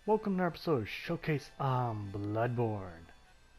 welcome to our episode of Showcase on Bloodborn.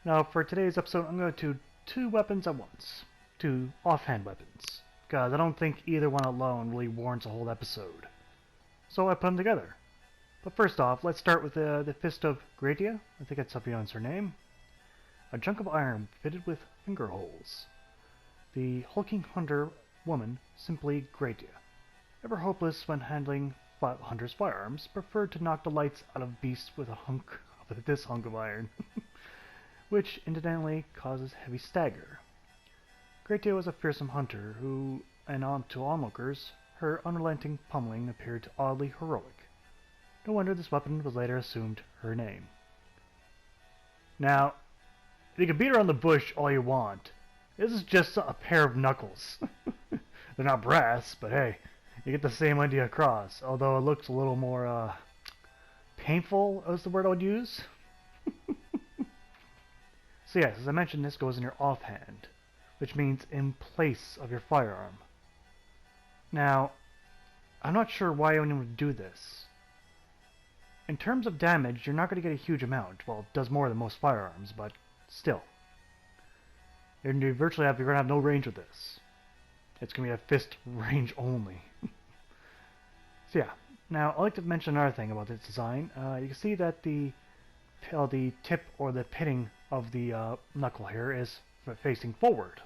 Now for today's episode I'm going to do two weapons at once. Two offhand weapons. Because I don't think either one alone really warrants a whole episode. So I put them together. But first off, let's start with the Fist of Gratia. I think that's how you pronounce her name. A chunk of iron fitted with finger holes. The hulking hunter woman, simply Gratia. Ever hopeless when handling hunter's firearms, preferred to knock the lights out of beasts with this hunk of iron, which incidentally causes heavy stagger. Gratia was a fearsome hunter who, and to onlookers, her unrelenting pummeling appeared oddly heroic. No wonder this weapon was later assumed her name. Now, you can beat around the bush all you want. This is just a pair of knuckles. They're not brass, but hey, you get the same idea across, although it looks a little more, painful is the word I would use. So yes, as I mentioned, this goes in your offhand, which means in place of your firearm. Now, I'm not sure why anyone would do this. In terms of damage, you're not going to get a huge amount. Well, it does more than most firearms, but still. You're going to have no range with this. It's going to be a fist range only. So yeah, now I'd like to mention another thing about this design. You can see that the tip or the pitting of the knuckle here is facing forward.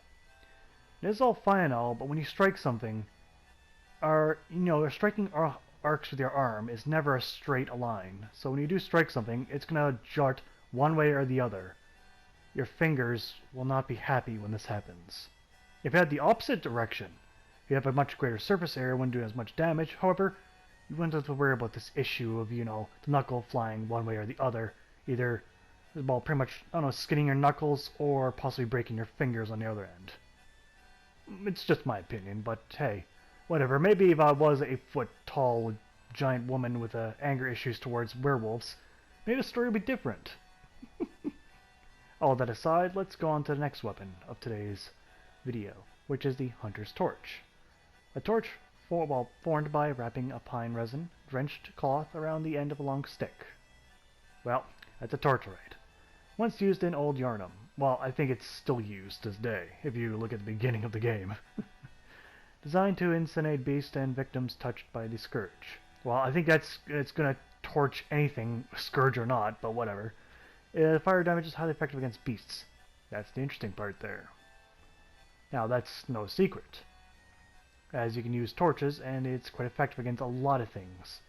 It is all fine and all, but when you strike something, striking arcs with your arm is never a straight line. So when you do strike something, it's going to jart one way or the other. Your fingers will not be happy when this happens. If you had the opposite direction, you have a much greater surface area, wouldn't do as much damage. However, you wouldn't have to worry about this issue of, the knuckle flying one way or the other. Either, well, pretty much, skinning your knuckles or possibly breaking your fingers on the other end. It's just my opinion, but hey, whatever. Maybe if I was a 8-foot-tall giant woman with anger issues towards werewolves, maybe the story would be different. All that aside, let's go on to the next weapon of today's video, which is the Hunter's Torch. A torch formed by wrapping a pine resin drenched cloth around the end of a long stick. Well, that's a torch right. Once used in Old Yarnum. Well, I think it's still used to this day, if you look at the beginning of the game. Designed to incinerate beasts and victims touched by the scourge. Well, I think it's gonna torch anything, scourge or not, but whatever. Fire damage is highly effective against beasts. That's the interesting part there. Now, that's no secret, as you can use torches and it's quite effective against a lot of things.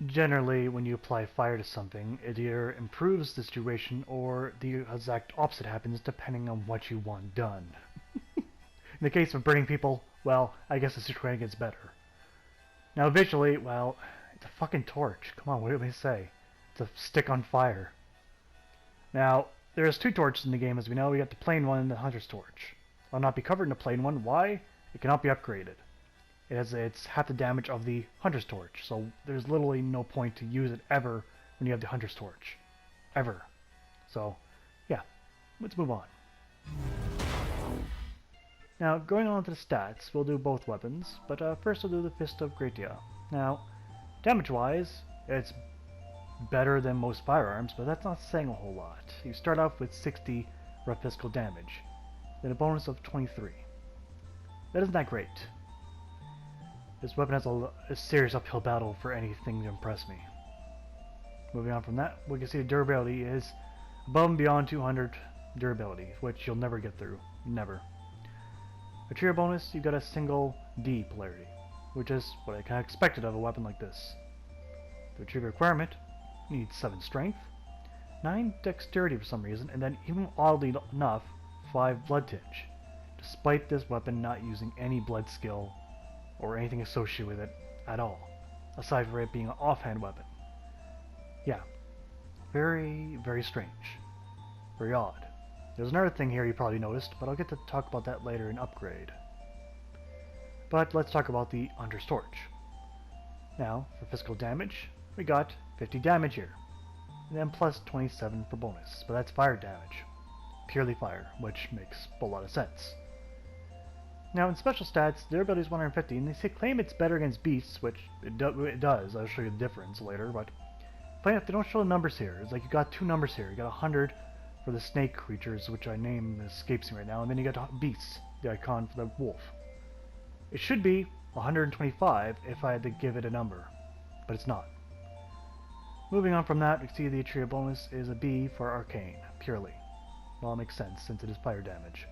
Generally, when you apply fire to something, it either improves the situation or the exact opposite happens depending on what you want done. In the case of burning people, well, I guess the situation gets better. Now visually, well, it's a fucking torch. Come on, what do we say? It's a stick on fire. Now, there's two torches in the game as we know. We got the plain one and the Hunter's Torch. I'll not be covered in the plain one. Why? It cannot be upgraded. It's half the damage of the Hunter's Torch, so there's literally no point to use it ever when you have the Hunter's Torch. Ever. So, yeah, let's move on. Now, going on to the stats, we'll do both weapons, but first we'll do the Fist of Gratia. Now, damage-wise, it's better than most firearms, but that's not saying a whole lot. You start off with 60 rough physical damage, then a bonus of 23. That isn't that great. This weapon has a serious uphill battle for anything to impress me. Moving on from that, we can see the durability is above and beyond 200 durability, which you'll never get through. Never. A trio bonus, you got a single D polarity, which is what I kind of expected of a weapon like this. The retriever requirement needs 7 strength, 9 dexterity for some reason, and then even oddly enough, 5 blood tinge, despite this weapon not using any blood skill or anything associated with it at all, aside from it being an offhand weapon. Yeah, very, very strange. Very odd. There's another thing here you probably noticed, but I'll get to talk about that later in Upgrade. But let's talk about the Hunter's Torch. Now, for physical damage, we got 50 damage here, and then plus 27 for bonus, but that's fire damage. Purely fire, which makes a lot of sense. Now in special stats, durability is 150, and they claim it's better against beasts, which it does. I'll show you the difference later, but funny enough, they don't show the numbers here. It's like you got two numbers here. You got 100 for the snake creatures, which I name escapes me right now, and then you got beasts, the icon for the wolf. It should be 125 if I had to give it a number, but it's not. Moving on from that, we see the attribute bonus is a B for arcane, purely. Well, it makes sense since it is fire damage.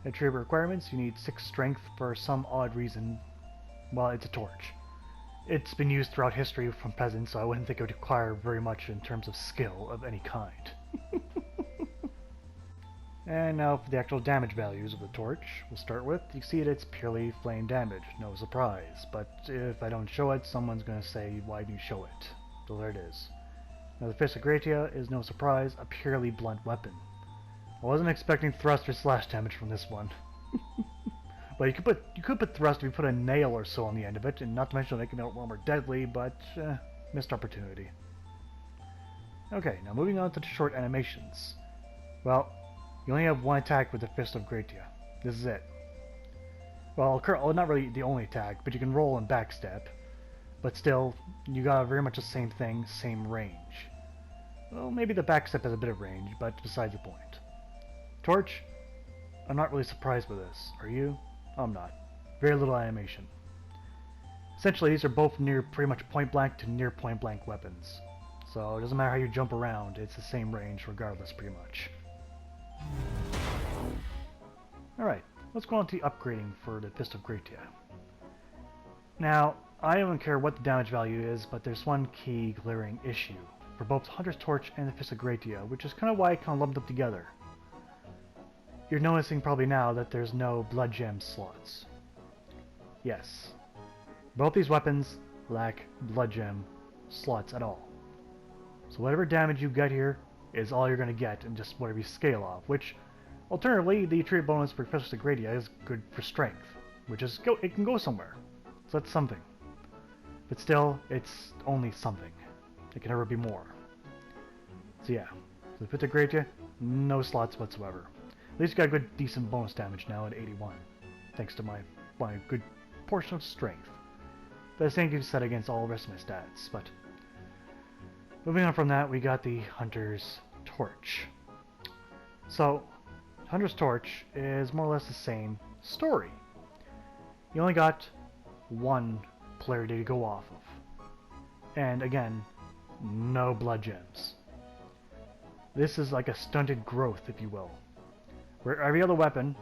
Attribute requirements, you need 6 strength for some odd reason. Well, it's a torch. It's been used throughout history from peasants, so I wouldn't think it would require very much in terms of skill of any kind. And now for the actual damage values of the torch, we'll start with, you see it's purely flame damage, no surprise, but if I don't show it, someone's going to say, why do you show it? So there it is. Now the Fist of Gratia is no surprise, a purely blunt weapon. I wasn't expecting thrust or slash damage from this one. But you could put thrust if you put a nail or so on the end of it, and not to mention making it a little more deadly, but missed opportunity. Okay, now moving on to the short animations. Well, you only have one attack with the Fist of Gratia. This is it. Well, not really the only attack, but you can roll and backstep. But still, you got very much the same thing, same range. Well, maybe the backstep has a bit of range, but besides the point. Torch, I'm not really surprised with this. Are you? I'm not. Very little animation. Essentially, these are both near pretty much point blank to near point blank weapons. So it doesn't matter how you jump around, it's the same range regardless pretty much. Alright, let's go on to the upgrading for the Fist of Gratia. Now, I don't care what the damage value is, but there's one key glaring issue for both Hunter's Torch and the Fist of Gratia, which is kind of why I kind of lumped them together. You're noticing probably now that there's no blood gem slots. Yes, both these weapons lack blood gem slots at all. So whatever damage you get here is all you're going to get, and just whatever you scale off, which, alternatively, the attribute bonus for Fist of Gratia is good for strength, which is, it can go somewhere, so that's something. But still, it's only something. It can never be more. So yeah, so the Fist of Gratia, no slots whatsoever. At least got a good, decent bonus damage now at 81, thanks to my good portion of strength. But the same can be said against all the rest of my stats, but moving on from that, we got the Hunter's Torch. So, Hunter's Torch is more or less the same story. You only got one polarity to go off of. And again, no blood gems. This is like a stunted growth, if you will. Where every other weapon,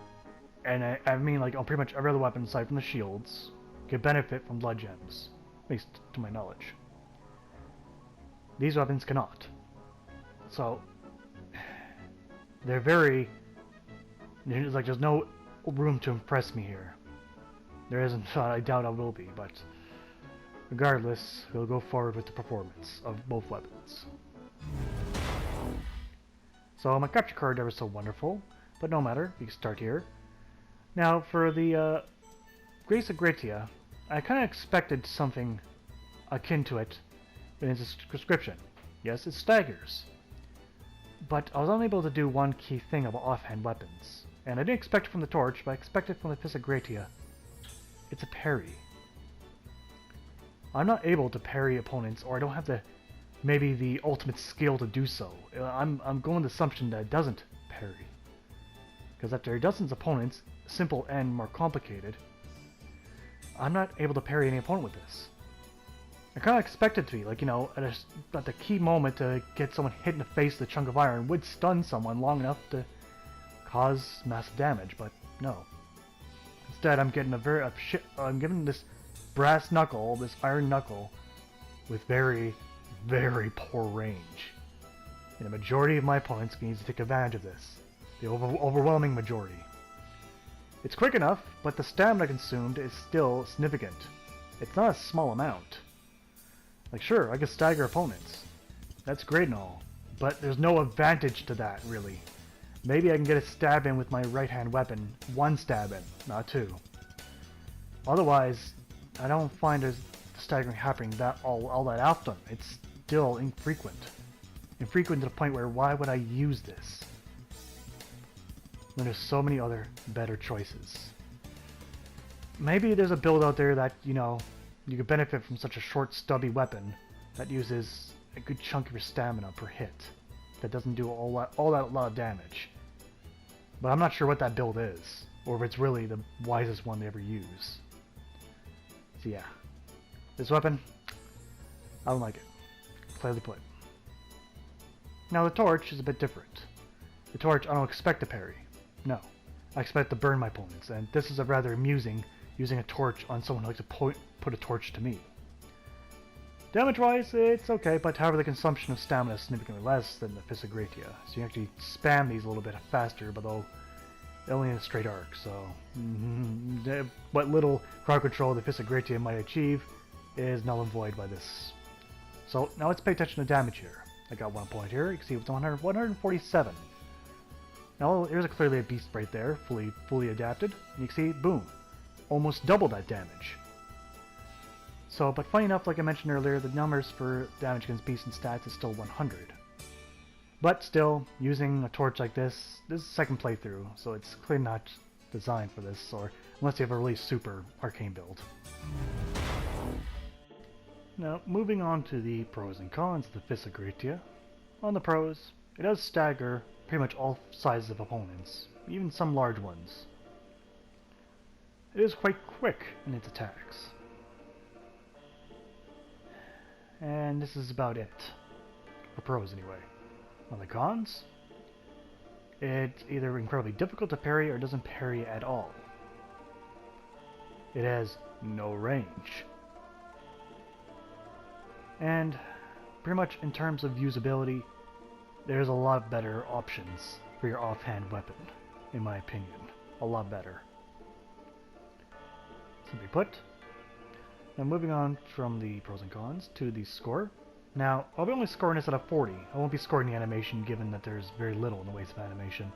and I mean like pretty much every other weapon aside from the shields, can benefit from blood gems. At least to my knowledge. These weapons cannot. So, they're very... It's like there's no room to impress me here. There isn't, I doubt I will be, but regardless, we'll go forward with the performance of both weapons. So my capture card ever so wonderful, but no matter, we can start here. Now for the Grace of Gratia, I kind of expected something akin to it in its description. Yes, it staggers. But I was unable to do one key thing about offhand weapons. And I didn't expect it from the Torch, but I expected it from the Fist of Gratia. It's a parry. I'm not able to parry opponents, or I don't have maybe the ultimate skill to do so. I'm going with the assumption that it doesn't parry. Because after dozens of opponents, simple and more complicated, I'm not able to parry any opponent with this. I kind of expected to be, like, you know, at the key moment to get someone hit in the face with a chunk of iron would stun someone long enough to cause massive damage, but no. Instead, I'm getting I'm given this brass knuckle, this iron knuckle, with very, very poor range. And the majority of my opponents need to take advantage of this. The overwhelming majority. It's quick enough, but the stamina consumed is still significant. It's not a small amount. Like, sure, I can stagger opponents. That's great and all, but there's no advantage to that, really. Maybe I can get a stab in with my right-hand weapon. One stab in, not two. Otherwise, I don't find the staggering happening all that often. It's still infrequent. Infrequent to the point where, why would I use this when there's so many other better choices? Maybe there's a build out there that, you know, you could benefit from such a short, stubby weapon, that uses a good chunk of your stamina per hit. That doesn't do all that lot of damage. But I'm not sure what that build is, or if it's really the wisest one they ever use. So yeah, this weapon, I don't like it. Clearly put. Now the torch is a bit different. The torch I don't expect to parry. No. I expect to burn my opponents, and this is a rather amusing using a torch on someone who likes to put a torch to me. Damage-wise, it's okay, but however the consumption of stamina is significantly less than the Fist of Gratia, so you can actually spam these a little bit faster, but though only in a straight arc, so what little crowd control the Fist of Gratia might achieve is null and void by this. So now let's pay attention to damage here. I got 1 point here, you can see it's 147. Now here's clearly a beast right there, fully adapted, and you can see, boom, almost double that damage. So, but funny enough, like I mentioned earlier, the numbers for damage against beasts and stats is still 100. But still, using a torch like this is the second playthrough, so it's clearly not designed for this, or unless you have a really super arcane build. Now, moving on to the pros and cons of the Fist of Gratia. On the pros, it does stagger pretty much all sizes of opponents, even some large ones. It is quite quick in its attacks. And this is about it. For pros, anyway. On the cons, it's either incredibly difficult to parry or doesn't parry at all. It has no range. And pretty much in terms of usability, there's a lot better options for your offhand weapon, in my opinion. A lot better. Simply put. Now moving on from the pros and cons to the score. Now, I'll be only scoring this out of 40. I won't be scoring the animation given that there's very little in the way of animation.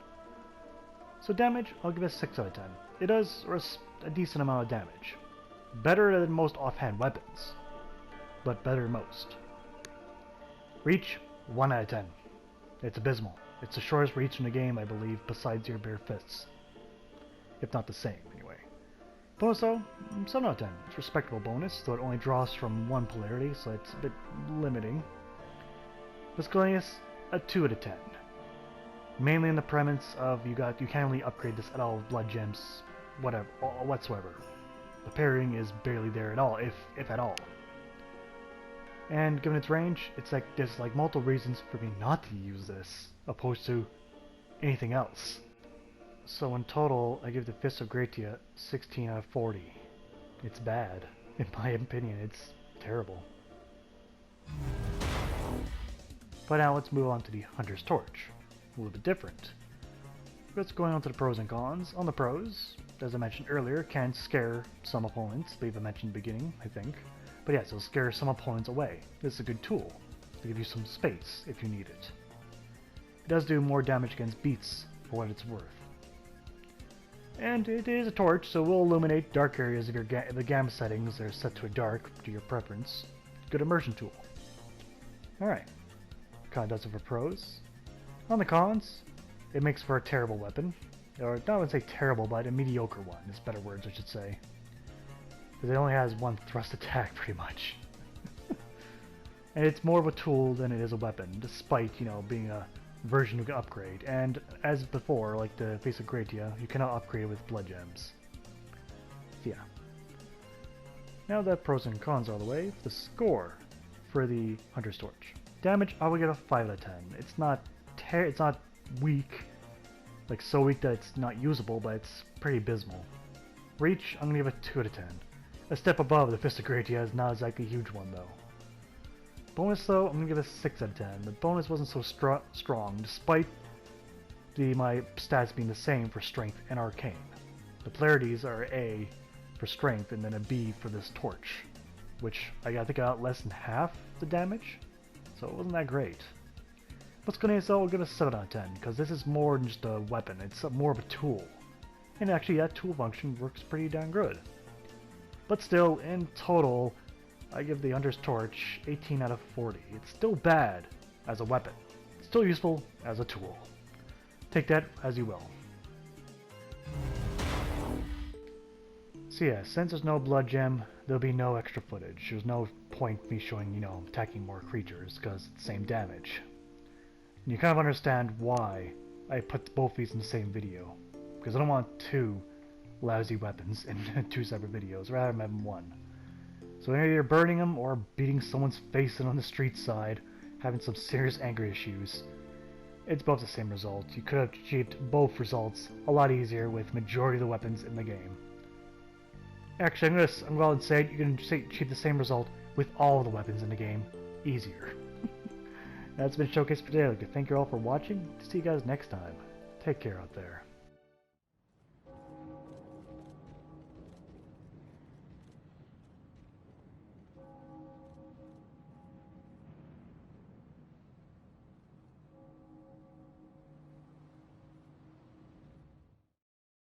So damage, I'll give it a 6 out of 10. It does a decent amount of damage. Better than most offhand weapons, but better than most. Reach, 1 out of 10. It's abysmal. It's the shortest reach in the game, I believe, besides your bare fists. If not the same, anyway. Bonus though, 7 out of 10. It's a respectable bonus, though it only draws from 1 polarity, so it's a bit limiting. Miscellaneous, a 2 out of 10. Mainly in the premise of you can't really upgrade this at all with blood gems, whatsoever. The parrying is barely there at all, if at all. And given its range, there's like multiple reasons for me not to use this, opposed to anything else. So in total, I give the Fist of Gratia 16 out of 40. It's bad. In my opinion, it's terrible. But now let's move on to the Hunter's Torch. A little bit different. Let's go on to the pros and cons. On the pros, as I mentioned earlier, can scare some opponents. I believe I mentioned in the beginning, I think. But yes, it'll scare some opponents away. This is a good tool to give you some space if you need it. It does do more damage against beasts for what it's worth. And it is a torch, so it will illuminate dark areas if the gamma settings are set to a dark to your preference. Good immersion tool. Alright. Kinda does it for pros. On the cons, it makes for a terrible weapon. Or not would say terrible, but a mediocre one is better words I should say. Because it only has 1 thrust attack pretty much. And it's more of a tool than it is a weapon, despite, being a version you can upgrade. And as before, like the Fist of Gratia, you cannot upgrade with blood gems. So yeah. Now that pros and cons are out of the way, the score for the Hunter's Torch. Damage, I would give a 5 out of 10. It's not weak, like so weak that it's not usable, but it's pretty abysmal. Reach, I'm gonna give it 2 out of 10. A step above the Fist of Gratia is not exactly a huge one though. Bonus though, I'm gonna give it a 6 out of 10. The bonus wasn't so strong, despite my stats being the same for strength and arcane. The polarities are A for strength and then a B for this torch, which I think I got less than half the damage, so it wasn't that great. Miscellaneous though, I'll give it a 7 out of 10, because this is more than just a weapon, it's more of a tool. And actually that tool function works pretty damn good. But still, in total, I give the Hunter's Torch 18 out of 40. It's still bad as a weapon. It's still useful as a tool. Take that as you will. So yeah, since there's no blood gem, there'll be no extra footage. There's no point me showing, attacking more creatures, because it's the same damage. And you kind of understand why I put both these in the same video. Because I don't want two lousy weapons in two separate videos, rather have them one. So either you're burning them or beating someone's face in on the street side, having some serious anger issues. It's both the same result. You could have achieved both results a lot easier with majority of the weapons in the game. Actually, I'm gonna go out and say you can achieve the same result with all of the weapons in the game easier. That's been Showcase for today. I'd like to thank you all for watching. See you guys next time. Take care out there.